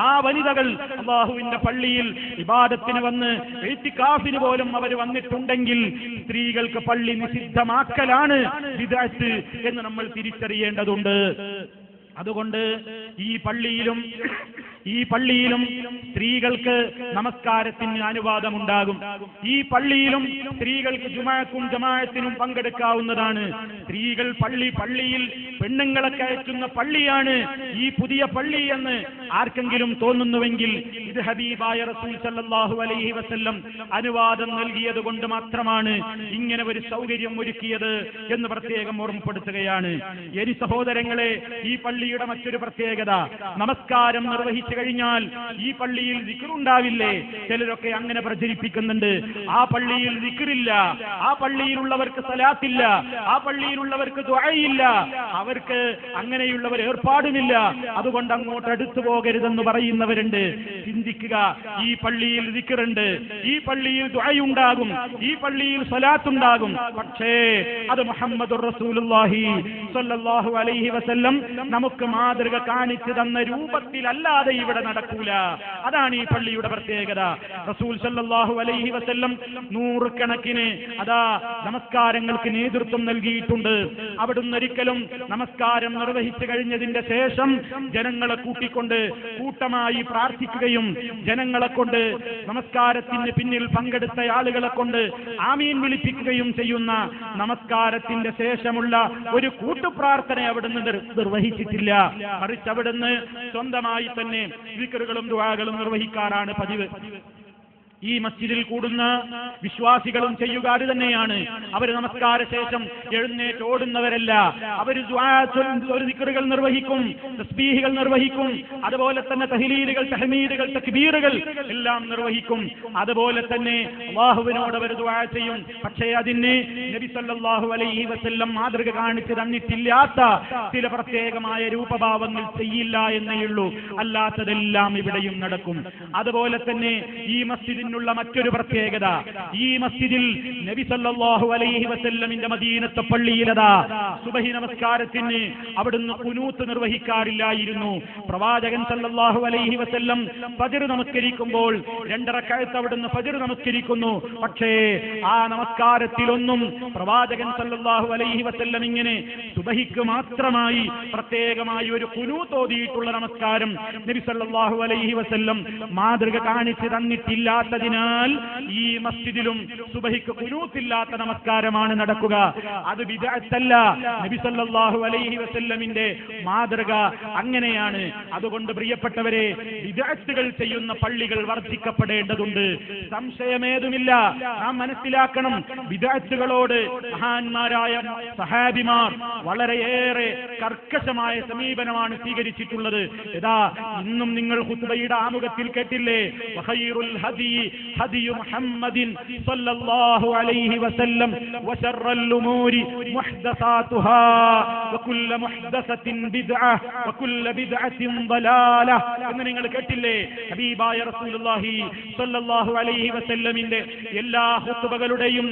ആ വനിതകൾ അല്ലാഹുവിന്റെ പള്ളിയിൽ ഇബാദത്തിന് വന്ന് ഇഅ്തികാഫിന് പോലും അവർ വന്നിട്ടുണ്ടെങ്കിൽ സ്ത്രീകൾക്ക് പള്ളി നിഷിദ്ധമാക്കലാണ് ബിദ്അത്ത് എന്ന് നമ്മൾ തിരിച്ചറിയേണ്ടതുണ്ട്. അതുകൊണ്ട് ഈ പള്ളിയിലും സ്ത്രീകൾക്ക് നമസ്കാരത്തിന് അനുവാദമുണ്ടാകും. ഈ പള്ളിയിലും സ്ത്രീകൾക്ക് ജുമാഅക്കും ജമാഅത്തിനും പങ്കെടുക്കാവുന്നതാണ്. സ്ത്രീകൾ പള്ളിയിൽ പെണ്ണുങ്ങളെ കയറ്റുന്ന പള്ളിയാണ് ഈ പുതിയ പള്ളി എന്ന് ആർക്കെങ്കിലും തോന്നുന്നുവെങ്കിൽ ഇത് ഹബീബായ റസൂൽ സല്ലല്ലാഹു അലൈഹി വസല്ലം അനുവാദം നൽകിയത് കൊണ്ട് മാത്രമാണ് ഇങ്ങനെ ഒരു സൗകര്യം ഒരുക്കിയത് എന്ന് പ്രത്യേകം ഓർമ്മപ്പെടുത്തുകയാണ്. ഇനി സഹോദരങ്ങളെ, ഈ പള്ളിയുടെ മറ്റൊരു പ്രത്യേകത, നമസ്കാരം നിർവഹിച്ചു കഴിഞ്ഞാൽ ഈ പള്ളിയിൽ ദിക്റുണ്ടാവില്ലേ? ചിലരൊക്കെ അങ്ങനെ പ്രചരിപ്പിക്കുന്നുണ്ട്. ആ പള്ളിയിൽ ദിക്റില്ല, ആ പള്ളിയിലുള്ളവർക്ക് സലാത്തില്ല, ആ പള്ളിയിലുള്ളവർക്ക് ദുആയില്ല, അവർക്ക് അങ്ങനെയുള്ളവർ ഏർപ്പാടുമില്ല, അതുകൊണ്ട് അങ്ങോട്ട് അടുത്തു പോകരുതെന്ന് പറയുന്നവരുണ്ട്. ചിന്തിക്കുക, ഈ പള്ളിയിൽ ദിക്റുണ്ട്, ഈ പള്ളിയിൽ ദുആയുണ്ടാകും, ഈ പള്ളിയിൽ സലാത്തുണ്ടാകും. പക്ഷേ അത് മുഹമ്മദുർ റസൂലുള്ളാഹി സ്വല്ലല്ലാഹു അലൈഹി വസല്ലം നമുക്ക് മാതൃക കാണിച്ചു തന്ന രൂപത്തിലല്ലാതെ ഇവിടെ നടക്കൂല. അതാണ് ഈ പള്ളിയുടെ പ്രത്യേകത. റസൂൽ സല്ലല്ലാഹു അലൈഹി വസല്ലം നൂറുകണക്കിന് നമസ്കാരങ്ങൾക്ക് നേതൃത്വം നൽകിയിട്ടുണ്ട്. അവിടുന്ന് ഒരിക്കലും നമസ്കാരം നിർവഹിച്ചു കഴിഞ്ഞതിന്റെ ശേഷം ജനങ്ങളെ കൂട്ടിക്കൊണ്ട് കൂട്ടമായി പ്രാർത്ഥിക്കുകയും ജനങ്ങളെ കൊണ്ട് നമസ്കാരത്തിന് പിന്നിൽ പങ്കെടുത്ത ആളുകളെ കൊണ്ട് ആമീൻ വിളിപ്പിക്കുകയും ചെയ്യുന്ന നമസ്കാരത്തിന്റെ ശേഷമുള്ള ഒരു കൂട്ടുപ്രാർത്ഥന അവിടുന്ന് നിർവഹിച്ചിട്ടില്ല. മറിച്ച് അവിടുന്ന് സ്വന്തമായി തന്നെ ദിക്റുകളും ദുആകളും നിർവഹിക്കാറാണ് പതിവ്. ഈ മസ്ജിദിൽ കൂടുന്ന വിശ്വാസികളും ചെയ്യുക അത് തന്നെയാണ്. അവർ നമസ്കാര ശേഷം എഴുന്നേറ്റ് ഓടുന്നവരല്ല. അവർ ദിക്റുകൾ നിർവഹിക്കും, തസ്ബീഹുകൾ നിർവഹിക്കും, അതുപോലെ തന്നെ തഹ്ലീലുകൾ, തഹ്മീദുകൾ, തക്ബീറുകൾ എല്ലാം നിർവഹിക്കും. അതുപോലെ തന്നെ അല്ലാഹുവിനോട് അവർ ദുആ ചെയ്യും. പക്ഷേ അതിന് നബി സല്ലല്ലാഹു അലൈഹി വസല്ലം മാതൃക കാണിച്ചു തന്നിട്ടില്ലാത്ത ചില പ്രത്യേകമായ രൂപഭാവങ്ങൾ ചെയ്യില്ല എന്നേയുള്ളൂ. അല്ലാത്തതെല്ലാം ഇവിടെയും നടക്കും. അതുപോലെ തന്നെ ഈ മസ്ജിദിനുള്ള മറ്റൊരു പ്രത്യേകത, ഈ മസ്ജിദിൽ നബി സല്ലല്ലാഹു അലൈഹി വസല്ലമിന്റെ മദീനത്തെ പള്ളിയിലതാ സുബഹി നമസ്കാരത്തിന് അവിടുന്ന് ഖുനൂത്ത് നിർവഹിക്കാറില്ലായിരുന്നു. പ്രവാചകൻ സല്ലല്ലാഹു അലൈഹി വസല്ലം ഫജ്ർ നമസ്കരിക്കുമ്പോൾ 2 റക്അത്ത് അവിടുന്ന് ഫജ്ർ നമസ്കരിക്കുന്നു. പക്ഷേ ആ നമസ്കാരത്തിലൊന്നും പ്രവാചകൻ സല്ലല്ലാഹു അലൈഹി വസല്ലം ഇങ്ങനെ സുബഹിക്ക് മാത്രമായി പ്രത്യേകമായി ഒരു ഖുനൂത്ത് ഓതിയിട്ടുള്ള നമസ്കാരം നബി സല്ലല്ലാഹു അലൈഹി വസല്ലം മാതൃക കാണിച്ചു തന്നിട്ടില്ലാത്തതിനാൽ ഈ മസ്ജിദിലും സുബഹിക്ക് ഖുനൂത്തില്ലാത്ത നമസ്കാരമാണ് നടക്കുക. അത് ബിദ്അത്തല്ല. നബി സല്ലല്ലാഹു അലൈഹി വസല്ലമിന്റെ മാതൃക അങ്ങനെയാണ്. അതുകൊണ്ട് പ്രിയപ്പെട്ടവരെ, ബിദ്അത്തുകൾ ചെയ്യുന്ന പള്ളികൾ വർദ്ധിക്കപ്പെടേണ്ടതുണ്ട്, സംശയമേതുമില്ല. നാം മനസ്സിലാക്കണം, ബിദ്അത്തുകളോട് മഹാന്മാരായ സഹാബിമാർ വളരെയേറെ കർക്കശമായ സമീപനമാണ് സ്വീകരിച്ചിട്ടുള്ളത്. ഇന്നും നിങ്ങൾ ഖുത്ബയുടെ ആമുഖത്തിൽ കേട്ടില്ലേ, വഖൈറുൽ ഹദി ഹദി മുഹമ്മദിൻ സ്വല്ലല്ലാഹു അലൈഹി വസല്ലം വശറൽ ഉമൂരി മുഹ്ദസാതുഹാ വകുല്ല മുഹ്ദസത്തിൻ ബിദ്അ വകുല്ല ബിദ്അത്തിൻ ളലാല എന്ന് നിങ്ങൾ കേട്ടില്ലേ? ഹബീബായ റസൂലുള്ളാഹി സ്വല്ലല്ലാഹു അലൈഹി വസല്ലമിന്റെ എല്ലാ ഖുത്ബകളുടെയും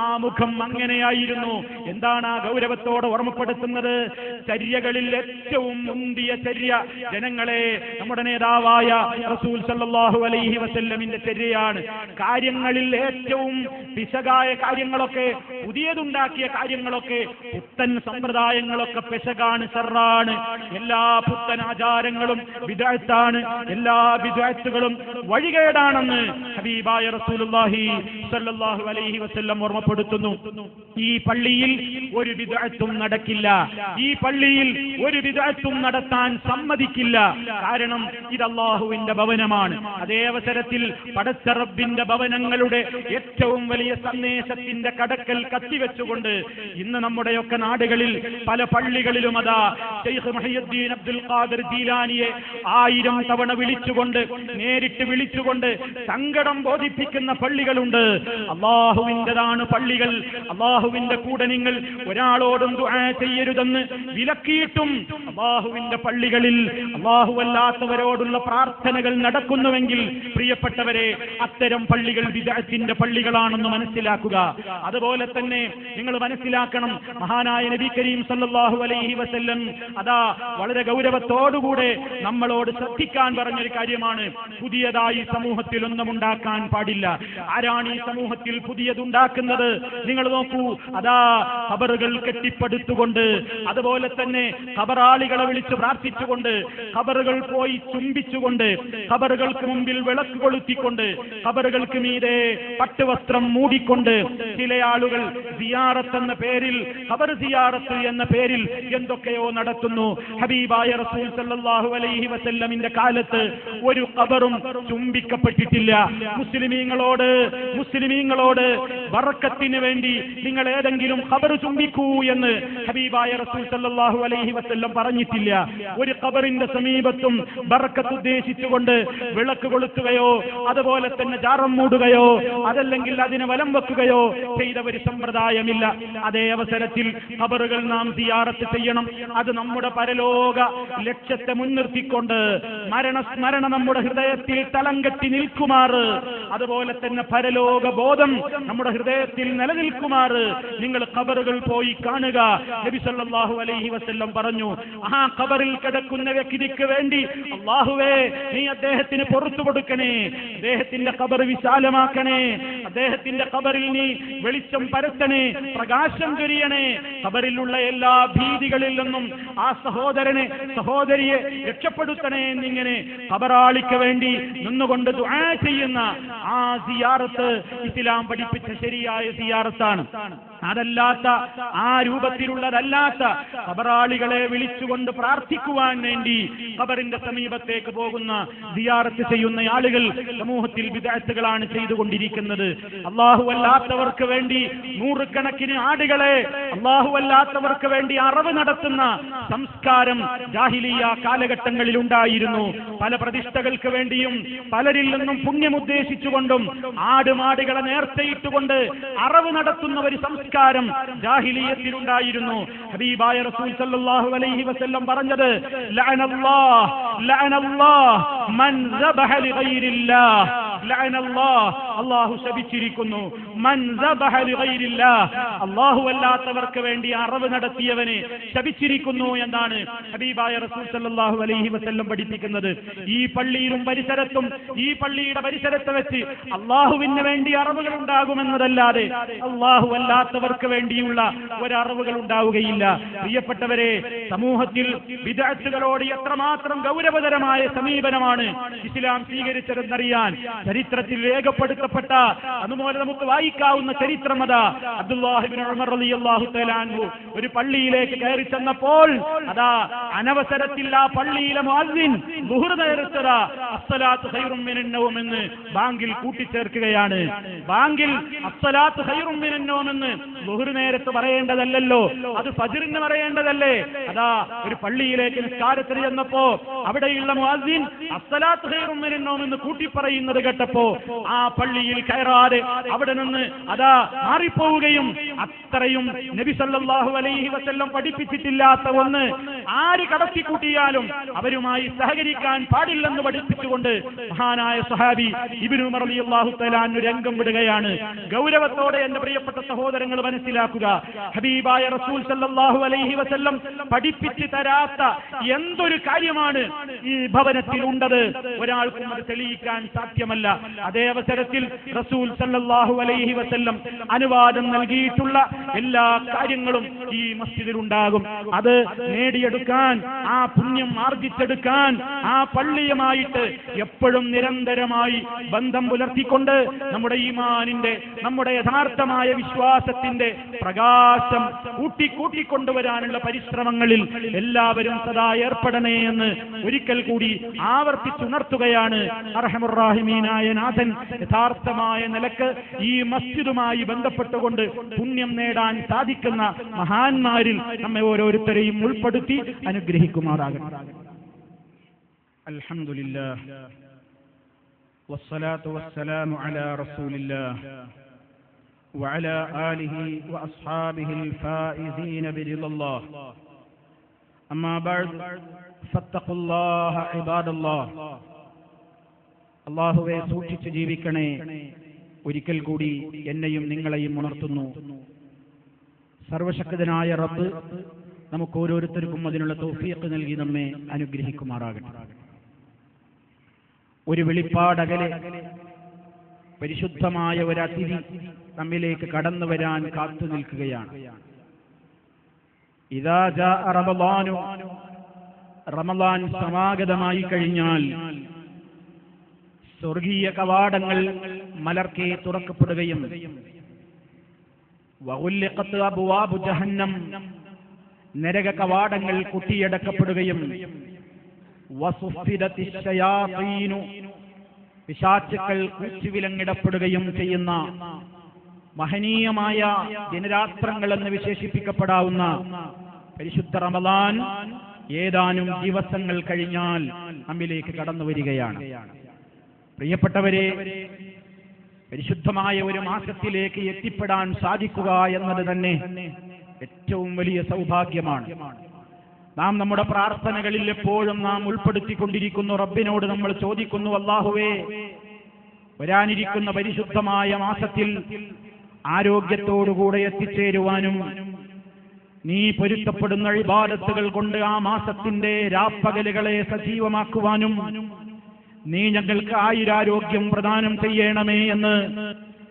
ആമുഖം അങ്ങനെയായിരുന്നു. എന്താണ് ആ ഗൗരവത്തോടെ ഓർമ്മപ്പെടുത്തുന്നത്? ചര്യകളിൽ ഏറ്റവും മുന്തിയ ചര്യ ജനങ്ങളെ നമ്മുടെ നേതാവായ റസൂൽ സല്ലല്ലാഹു അലൈഹി വസല്ലമിന്റെ ചര്യയാണ്. കാര്യങ്ങളിൽ ഏറ്റവും പിശകായ കാര്യങ്ങളൊക്കെ, പുതിയതുണ്ടാക്കിയ കാര്യങ്ങളൊക്കെ, പുത്തൻ സമ്പ്രദായങ്ങളൊക്കെ പിശകാണ്, ശർറാണ്. എല്ലാ പുത്തൻ ആചാരങ്ങളും ബിദ്അത്താണ്, എല്ലാ ബിദ്അത്തുകളും വഴികേടാണെന്ന് ഹബീബായ റസൂലുള്ളാഹി സ്വല്ലല്ലാഹു അലൈഹി വസല്ലം ഓർമ്മപ്പെടുത്തുന്നു. ഈ പള്ളിയിൽ ഒരു ബിദ്അത്തും നടക്കില്ല, ഈ പള്ളിയിൽ ഒരു ബിദ്അത്തും നടത്താൻ സമ്മതിക്കില്ല. കാരണം ഇത് അല്ലാഹുവിന്റെ ഭവനമാണ്. അതേ അവസരത്തിൽ പടച്ച റബ്ബിന്റെ ഭവനങ്ങളുടെ ഏറ്റവും വലിയ സന്ദേശത്തിന്റെ കടക്കൽ കത്തിവെച്ചുകൊണ്ട് ഇന്ന് നമ്മുടെയൊക്കെ നാടുകളിൽ പല പള്ളികളിലും അതാ ശൈഖ് മുഹയ്യിദ്ദീൻ അബ്ദുൽ ഖാദിർ ജീലാനിയെ 1000 തവണ വിളിച്ചുകൊണ്ട്, നേരിട്ട് വിളിച്ചുകൊണ്ട് സങ്കടം സങ്കടം ബോധിപ്പിക്കുന്ന പള്ളികളുണ്ട്. അള്ളാഹുവിൻ്റെതാണ് പള്ളികൾ. അള്ളാഹുവിന്റെ കൂടെ നിങ്ങൾ ഒരാളോടും ദുആ ചെയ്യരുതെന്ന് വിലക്കിയിട്ടും അള്ളാഹുവിന്റെ പള്ളികളിൽ അള്ളാഹുവല്ലാത്തവരോടുള്ള പ്രാർത്ഥനകൾ നടക്കുന്നുവെങ്കിൽ പ്രിയപ്പെട്ടവരെ, അത്തരം പള്ളികൾ ബിദ്അത്തിന്റെ പള്ളികളാണെന്ന് മനസ്സിലാക്കുക. അതുപോലെ തന്നെ നിങ്ങൾ മനസ്സിലാക്കണം, മഹാനായ നബി കരീം സല്ലല്ലാഹു അലൈഹി വസല്ലം അതാ വളരെ ഗൗരവത്തോടുകൂടെ നമ്മളോട് ശ്രദ്ധിക്കാൻ പറഞ്ഞൊരു കാര്യമാണ്. പുതിയതായി സമൂഹത്തിൽ ഒന്നും ഉണ്ടാക്കാൻ പാടില്ല. ആരാണ് ഈ സമൂഹത്തിൽ പുതിയതുണ്ടാക്കുന്നത്? നിങ്ങൾ നോക്കൂ, അതാ ഖബറുകൾ കെട്ടിപ്പടുത്തുകൊണ്ട്, അതുപോലെ തന്നെ ഖബറാളികളെ വിളിച്ച് പ്രാർത്ഥിച്ചുകൊണ്ട്, ഖബറുകൾ പോയി ചുംബിച്ചുകൊണ്ട്, ഖബറുകൾക്ക് മുമ്പിൽ വിളക്ക് കൊളുത്തിക്കൊണ്ട്, ഖബറുകൾക്ക് മീതെ പട്ടുവസ്ത്രം മൂടിക്കൊണ്ട് ചില ആളുകൾ സിയാറത്ത് എന്ന പേരിൽ, ഖബർ സിയാറത്ത് എന്ന പേരിൽ എന്തൊക്കെയോ നടത്തുന്നു. ഹബീബായ റസൂൽ സല്ലല്ലാഹു അലൈഹി വസല്ലമിന്റെ കാലത്ത് ഒരു ഖബറും ചുംബിക്കപ്പെട്ടിട്ടില്ല. മുസ്ലിമീങ്ങളോട് ബറക്കത്തിന് വേണ്ടി നിങ്ങൾ ഏതെങ്കിലും ഖബർ ചുംബിക്കൂ എന്ന് ഹബീബായ റസൂൽ സല്ലല്ലാഹു അലൈഹി വസല്ലം പറഞ്ഞിട്ടില്ല. ഒരു ഖബറിന്റെ സമീപത്തും ബറക്കത്ത് ഉദ്ദേശിച്ചുകൊണ്ട് വിളക്ക് കൊളുത്തുകയോ അതുപോലെ തന്നെ ജാറം മൂടുകയോ അതല്ലെങ്കിൽ അതിനെ വലം വെക്കുകയോ ചെയ്ത ഒരു സമ്പ്രദായമില്ല. അതേ അവസരത്തിൽ ഖബറുകൾ നാം സിയാറത്ത് ചെയ്യണം. അത് നമ്മുടെ പരലോക ലക്ഷ്യത്തെ മുൻനിർത്തിക്കൊണ്ട് മരണസ്മരണ നമ്മുടെ ഹൃദയത്തിൽ തളം കെട്ടി നിൽക്കുമാറ്, അതുപോലെ തന്നെ പരലോക ബോധം നമ്മുടെ ഹൃദയത്തിൽ നിലനിൽക്കുമാറ് നിങ്ങൾ ഖബറുകൾ പോയി കാണുക. നബി സല്ലല്ലാഹു അലൈഹി വസല്ലം പറഞ്ഞു, ആ ഖബറിൽ കിടക്കുന്ന വ്യക്തിക്ക് വേണ്ടി അല്ലാഹുവേ നീ അദ്ദേഹത്തിന് പുറത്തു കൊടുക്കണേ, അദ്ദേഹത്തിന്റെ ഖബർ വിശാലമാക്കണേ, അദ്ദേഹത്തിന്റെ ഖബറിൽ നീ വെളിച്ചം പരത്തണേ, പ്രകാശം ചൊരിയണേ, ഖബറിലുള്ള എല്ലാ ഭീതികളിൽ നിന്നും ആ സഹോദരിയെ രക്ഷപ്പെടുത്തണേ എന്നിങ്ങനെ ഖബറാളിക്ക് വേണ്ടി നിന്നുകൊണ്ട് ദുആ ചെയ്യുന്ന ആ സിയാറത്ത് ഇസ്ലാം പഠിപ്പിച്ച ശരിയായ സിയാറത്താണ്. അതല്ലാത്ത, ആ രൂപത്തിലുള്ളതല്ലാത്ത ഖബറാളികളെ വിളിച്ചുകൊണ്ട് പ്രാർത്ഥിക്കുവാൻ വേണ്ടി ഖബറിന്റെ സമീപത്തേക്ക് പോകുന്ന സിയാറത്ത് ചെയ്യുന്ന ആളുകൾ സമൂഹത്തിൽ ബിദ്അത്തുകളാണ് ചെയ്തുകൊണ്ടിരിക്കുന്നത്. അല്ലാഹുവല്ലാത്തവർക്ക് വേണ്ടി നൂറുകണക്കിന് ആടുകളെ, അല്ലാഹുവല്ലാത്തവർക്ക് വേണ്ടി അറവ് നടത്തുന്ന സംസ്കാരം ജാഹിലിയ്യ കാലഘട്ടങ്ങളിൽ ഉണ്ടായിരുന്നു. പല പ്രതിഷ്ഠകൾക്ക് വേണ്ടിയും പലരിൽ നിന്നും പുണ്യമുദ്ദേശിച്ചുകൊണ്ടും ആടുമാടുകളെ നേർച്ചയിട്ടുകൊണ്ട് അറവ് നടത്തുന്ന ഒരു സംസ്കാരം ജാഹിലിയ്യത്തിലുണ്ടായിരുന്നു. ഹബീബായ റസൂൽ സല്ലല്ലാഹു അലൈഹി വസല്ലം പറഞ്ഞത്, ലഅനല്ലാഹ് മൻ ദബഹ ലിഗൈരില്ലാഹ്, ലഅനല്ലാഹ് അല്ലാഹു ശപിച്ചിരിക്കുന്നു, മൻ ദബഹ ലിഗൈരില്ലാഹ് അല്ലാഹു അല്ലാത്തവർക്ക് വേണ്ടി അറവ് നടത്തിയവനെ ശപിച്ചിരിക്കുന്നു എന്നാണ് ഹബീബായ റസൂൽ സല്ലല്ലാഹു അലൈഹി വസല്ലം പഠിപ്പിക്കുന്നത്. ഈ പള്ളിയിലും പരിസരത്തും, ഈ പള്ളിയുടെ പരിസരത്ത് വെച്ച് അല്ലാഹുവിന് വേണ്ടി അറവുകൾ ഉണ്ടാകുമെന്നതല്ലാതെ അല്ലാഹു അല്ലാത്തവർക്ക് വേണ്ടിയുള്ള ഒരറിവുകൾ ഉണ്ടാവുകയില്ല. പ്രിയപ്പെട്ടവരെ, സമൂഹത്തിൽ ബിദ്അത്തുകളോട് എത്രമാത്രം ഗൗരവതരമായ സമീപനമാണ് ഇസ്ലാം സ്വീകരിച്ചതെന്നറിയാൻ ചരിത്രത്തിൽ രേഖപ്പെടുത്തപ്പെട്ട, അതുപോലെ നമുക്ക് വായിക്കാവുന്ന ചരിത്രം അതാ അബ്ദുല്ലാഹി ഇബ്നു ഉമർ റളിയല്ലാഹു തആല അൻഹു ഒരു പള്ളിയിലേക്ക് കയറി ചെന്നപ്പോൾ അതാ അനവസരത്തിൽ ആ പള്ളിയിലെ മുഅദ്ദിൻ ളുഹർ നേർച്ചതാ അസ്സലാത്തു ഖൈറും മിനൻ നൗം എന്ന് ബാങ്കിൽ കൂട്ടിച്ചേർക്കുകയാണ്. ബാങ്കിൽ അസ്സലാത്തു ഖൈറും മിനൻ നൗം എന്ന് ളുഹർ നേരത്ത് പറയേണ്ടതല്ലല്ലോ, അത് ഫജ്റിന് പറയേണ്ടതല്ലേ. അതാ ഒരു പള്ളിയിലേക്ക് നിസ്കാരത്തിന് ചെന്നപ്പോ അവിടെയുള്ള മുഅദ്ദിൻ അസ്സലാത്തു ഖൈറും മിനൻ നൗം എന്ന് കൂട്ടി പറയുന്നത് കേട്ടപ്പോ ആ പള്ളിയിൽ കയറാതെ അവിടെ നിന്ന് അതാ മാറിപ്പോവുകയും, അത്രയും നബി സല്ലല്ലാഹു അലൈഹി വസല്ലം പഠിപ്പിച്ചിട്ടില്ലാത്ത ഒന്ന് ആര് കടത്തിക്കൂട്ടിയാലും അവരുമായി സഹകരിക്കാൻ പാടില്ലെന്ന് പഠിപ്പിച്ചുകൊണ്ട് മഹാനായ സ്വഹാബി ഇബ്നു ഉമർ റളിയല്ലാഹു തആല അൻഹു രംഗം വിടുകയാണ്. ഗൗരവത്തോടെ എന്റെ പ്രിയപ്പെട്ട സഹോദരങ്ങൾ മനസ്സിലാക്കുക, ഹബീബായ റസൂൽ സല്ലല്ലാഹു അലൈഹി വസല്ലം പഠിപ്പിച്ചു തരാത്ത എന്തൊരു കാര്യമാണ് ഈ ഭവനത്തിൽ ഉണ്ടത് ഒരാൾക്കും അത് തെളിയിക്കാൻ സാധ്യമല്ല. അതേ അവസരത്തിൽ റസൂൽ സല്ലല്ലാഹു അലൈഹി വസല്ലം അനുവാദം നൽകിയിട്ടുള്ള എല്ലാ കാര്യങ്ങളും ഈ മസ്ജിദിൽ ഉണ്ടാകും. അത് നേടിയെടുക്കാൻ, ആ പുണ്യം ആർജിച്ചെടുക്കാൻ ആ പള്ളിയുമായിട്ട് എപ്പോഴും നിരന്തരമായി ബന്ധം പുലർത്തിക്കൊണ്ട് നമ്മുടെ ഈമാനിന്റെ, നമ്മുടെ യഥാർത്ഥമായ വിശ്വാസത്തിന്റെ പ്രകാശം കൂട്ടിക്കൊണ്ടുവരാനുള്ള പരിശ്രമങ്ങളിൽ എല്ലാവരും സദാ ഏർപ്പെടണേ എന്ന് ഒരിക്കൽ കൂടി ആവർത്തിച്ചുണർത്തുകയാണ് അർഹമുർ റഹീമീനായ നാഥൻ യഥാർത്ഥമായ നിലക്ക് ഈ മസ്ജിദുമായി ബന്ധപ്പെട്ടുകൊണ്ട് പുണ്യം നേടാൻ സാധിക്കുന്ന മഹാന്മാരിൽ നമ്മെ ഓരോരുത്തരെയും ഉൾപ്പെടുത്തി അനുഗ്രഹിക്കുമാറാകട്ടെ. അൽഹംദുലില്ലാഹ് والصلاة والسلام على رسول الله وعلى آله وأصحابه الفائزين برضا الله أما بعد فاتقوا الله عباد الله അല്ലാഹുവേ സൂക്ഷിച്ചു ജീവിക്കണേ. ഒരിക്കൽ കൂടി എന്നെയും നിങ്ങളെയും ഉണർത്തുന്നു. സർവശക്തനായ റബ്ബ് നമുക്ക് ഓരോരുത്തർക്കും അതിനുള്ള തൗഫീഖ് നൽകി നമ്മെ അനുഗ്രഹിക്കുമാറാകട്ടെ. ഒരു വെളിപ്പാടകലെ പരിശുദ്ധമായ ഒരു അതിഥി നമ്മിലേക്ക് കടന്നു വരാൻ കാത്തു നിൽക്കുകയാണ്. ഇദാ ജാഅ റമളാനു, റമളാൻ സമാഗതമായി കഴിഞ്ഞാൽ സ്വർഗീയ കവാടങ്ങൾ മലർക്കെ തുറക്കപ്പെടുകയും വഗുല്ലിഖത് അബ്വാബു ജഹന്നം, നരക കവാടങ്ങൾ കൊട്ടിയടക്കപ്പെടുകയും വസുഫിദത്തിശ് ശയാതീനു, പിശാചുക്കൾ കൂച്ചുവിലങ്ങിടപ്പെടുകയും ചെയ്യുന്ന മഹനീയമായ ദിനരാത്രങ്ങൾ എന്ന് വിശേഷിപ്പിക്കപ്പെടാവുന്ന പരിശുദ്ധ റമളാൻ ഏതാനും ദിവസങ്ങൾ കഴിഞ്ഞാൽ നമ്മിലേക്ക് കടന്നു വരികയാണ്. പ്രിയപ്പെട്ടവരെ, പരിശുദ്ധമായ ഒരു മാസത്തിലേക്ക് എത്തിപ്പെടാൻ സാധിക്കുക എന്നത് തന്നെ ഏറ്റവും വലിയ സൗഭാഗ്യമാണ്. നാം നമ്മുടെ പ്രാർത്ഥനകളിൽ എപ്പോഴും നാം ഉൾപ്പെടുത്തിക്കൊണ്ടിരിക്കുന്നു. റബ്ബിനോട് നമ്മൾ ചോദിക്കുന്നു, അല്ലാഹുവേ, വരാനിരിക്കുന്ന പരിശുദ്ധമായ മാസത്തിൽ ആരോഗ്യത്തോടുകൂടെ എത്തിച്ചേരുവാനും നീ പൊരുത്തപ്പെടുന്ന ഇബാദത്തുകൾ കൊണ്ട് ആ മാസത്തിന്റെ രാപ്പകലുകളെ സജീവമാക്കുവാനും നീ ഞങ്ങൾക്ക് ആയുരാരോഗ്യം പ്രദാനം ചെയ്യണമേ എന്ന്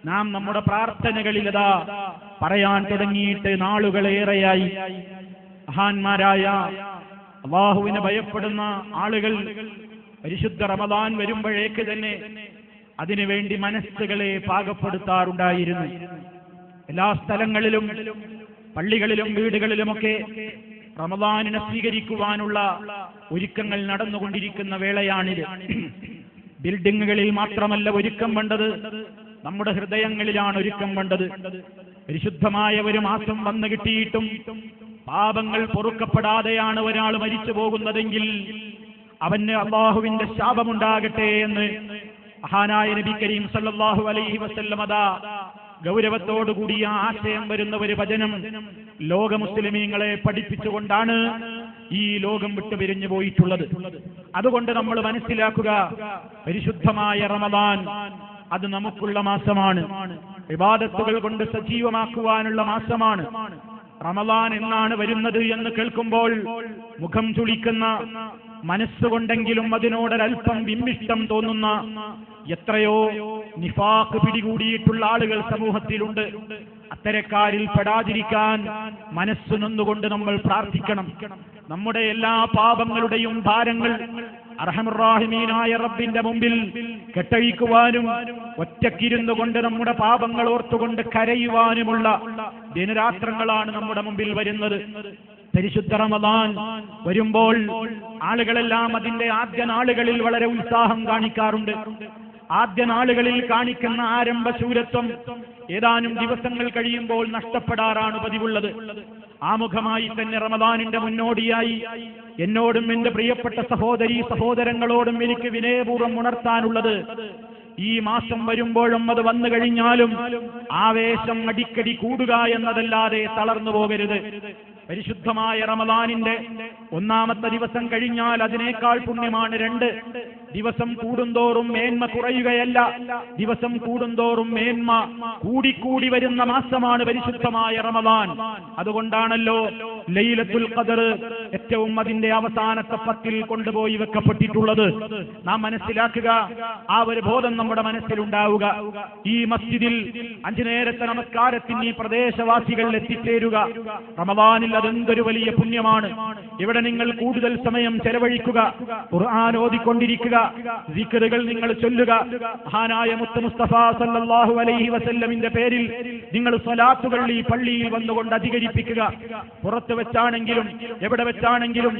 നാം നമ്മുടെ പ്രാർത്ഥനകളിലതാ പറയാൻ തുടങ്ങിയിട്ട് നാളുകളേറെയായി. മഹാന്മാരായ അല്ലാഹുവിനെ ഭയപ്പെടുന്ന ആളുകൾ പരിശുദ്ധ റമളാൻ വരുമ്പോഴേക്ക് തന്നെ അതിനുവേണ്ടി മനസ്സുകളെ പാകപ്പെടുത്താറുണ്ടായിരുന്നു. എല്ലാ സ്ഥലങ്ങളിലും, പള്ളികളിലും വീടുകളിലുമൊക്കെ റമളാനിനെ സ്വീകരിക്കുവാനുള്ള ഒരുക്കങ്ങൾ നടന്നുകൊണ്ടിരിക്കുന്ന വേളയാണിത്. ബിൽഡിങ്ങുകളിൽ മാത്രമല്ല ഒരുക്കം വേണ്ടത്, നമ്മുടെ ഹൃദയങ്ങളിലാണ് ഒരുക്കം വേണ്ടത്. പരിശുദ്ധമായ ഒരു മാസം വന്നു കിട്ടിയിട്ടും പാപങ്ങൾ പൊറുക്കപ്പെടാതെയാണ് ഒരാൾ മരിച്ചു പോകുന്നതെങ്കിൽ അവന് അല്ലാഹുവിന്റെ ശാപമുണ്ടാകട്ടെ എന്ന് മഹാനായ നബി കരീം സല്ലല്ലാഹു അലൈഹി വസല്ലം അതാ ഗൗരവത്തോടുകൂടി ആ ആശയം വരുന്ന ഒരു വചനം ലോക മുസ്ലിമീങ്ങളെ പഠിപ്പിച്ചുകൊണ്ടാണ് ഈ ലോകം വിട്ടുപിരിഞ്ഞു പോയിട്ടുള്ളത്. അതുകൊണ്ട് നമ്മൾ മനസ്സിലാക്കുക, പരിശുദ്ധമായ റമളാൻ അത് നമുക്കുള്ള മാസമാണ്. ഇബാദത്തുകൾ കൊണ്ട് സജീവമാക്കുവാനുള്ള മാസമാണ്. റമളാൻ എന്നാണ് വരുന്നത് എന്ന് കേൾക്കുമ്പോൾ മുഖം ചുളിക്കുന്ന, മനസ്സുകൊണ്ടെങ്കിലും അതിനോടൊരൽപ്പം വിമ്മിഷ്ടം തോന്നുന്ന എത്രയോ നിഫാഖ് പിടികൂടിയിട്ടുള്ള ആളുകൾ സമൂഹത്തിലുണ്ട്. അത്തരക്കാരിൽ പെടാതിരിക്കാൻ മനസ്സു നൊന്നുകൊണ്ട് നമ്മൾ പ്രാർത്ഥിക്കണം. നമ്മുടെ എല്ലാ പാപങ്ങളുടെയും ഭാരങ്ങൾ അർഹമർ റഹീമീനായ റബ്ബിന്റെ മുമ്പിൽ കെട്ടഴിക്കുവാനും ഒറ്റക്കിരുന്നു കൊണ്ട് നമ്മുടെ പാപങ്ങൾ ഓർത്തുകൊണ്ട് കരയുവാനുമുള്ള ദിനരാത്രങ്ങളാണ് നമ്മുടെ മുമ്പിൽ വരുന്നത്. പരിശുദ്ധ റമളാൻ വരുമ്പോൾ ആളുകളെല്ലാം അതിന്റെ ആദ്യ നാളുകളിൽ വളരെ ഉത്സാഹം കാണിക്കാറുണ്ട്. ആദ്യ നാളുകളിൽ കാണിക്കുന്ന ആരംഭശൂരത്വം ഏതാനും ദിവസങ്ങൾ കഴിയുമ്പോൾ നഷ്ടപ്പെടാറാണ് പതിവുള്ളത്. ആമുഖമായി തന്നെ റമളാനിന്റെ മുന്നോടിയായി എന്നോടും എന്റെ പ്രിയപ്പെട്ട സഹോദരീ സഹോദരങ്ങളോടും എനിക്ക് വിനയപൂർവ്വം ഉണർത്താനുള്ളത്, ഈ മാസം വരുമ്പോഴും അത് വന്നു കഴിഞ്ഞാലും ആവേശം അടിക്കടി കൂടുക എന്നതല്ലാതെ തളർന്നു പോകരുത്. പരിശുദ്ധമായ റമളാനിന്റെ ഒന്നാമത്തെ ദിവസം കഴിഞ്ഞാൽ അതിനേക്കാൾ പുണ്യമാണ് 2 ദിവസം കൂടുന്തോറും മേന്മ കുറയുകയല്ല, ദിവസം കൂടുന്തോറും മേന്മ കൂടിക്കൂടി വരുന്ന മാസമാണ് പരിശുദ്ധമായ റമളാൻ. അതുകൊണ്ടാണല്ലോ ലൈലത്തുൽ ഖദർ ഏറ്റവും അതിന്റെ അവസാനത്തെ 10-ൽ കൊണ്ടുപോയി വെക്കപ്പെട്ടിട്ടുള്ളത്. നാം മനസ്സിലാക്കുക, ആ ഒരു ബോധം നമ്മുടെ മനസ്സിലുണ്ടാവുക. ഈ മസ്ജിദിൽ 5 നേരത്തെ നമസ്കാരത്തിന് ഈ പ്രദേശവാസികൾ എത്തിച്ചേരുക. റമളാനിൽ അതെന്തൊരു വലിയ പുണ്യമാണ്. ഇവിടെ നിങ്ങൾ കൂടുതൽ സമയം ചെലവഴിക്കുക, ഖുർആൻ ഓതിക്കൊണ്ടിരിക്കുക, ദിക്റുകൾ നിങ്ങൾ ചൊല്ലുക. മഹാനായ മുത്ത് മുസ്തഫ സല്ലല്ലാഹു അലൈഹി വസല്ലമിന്റെ പേരിൽ നിങ്ങൾ സ്വലാത്തുകൾ ഈ പള്ളിയിൽ വന്നുകൊണ്ട് അധികരിപ്പിക്കുക. പുറത്ത് വെച്ചാണെങ്കിലും എവിടെ വെച്ചാണെങ്കിലും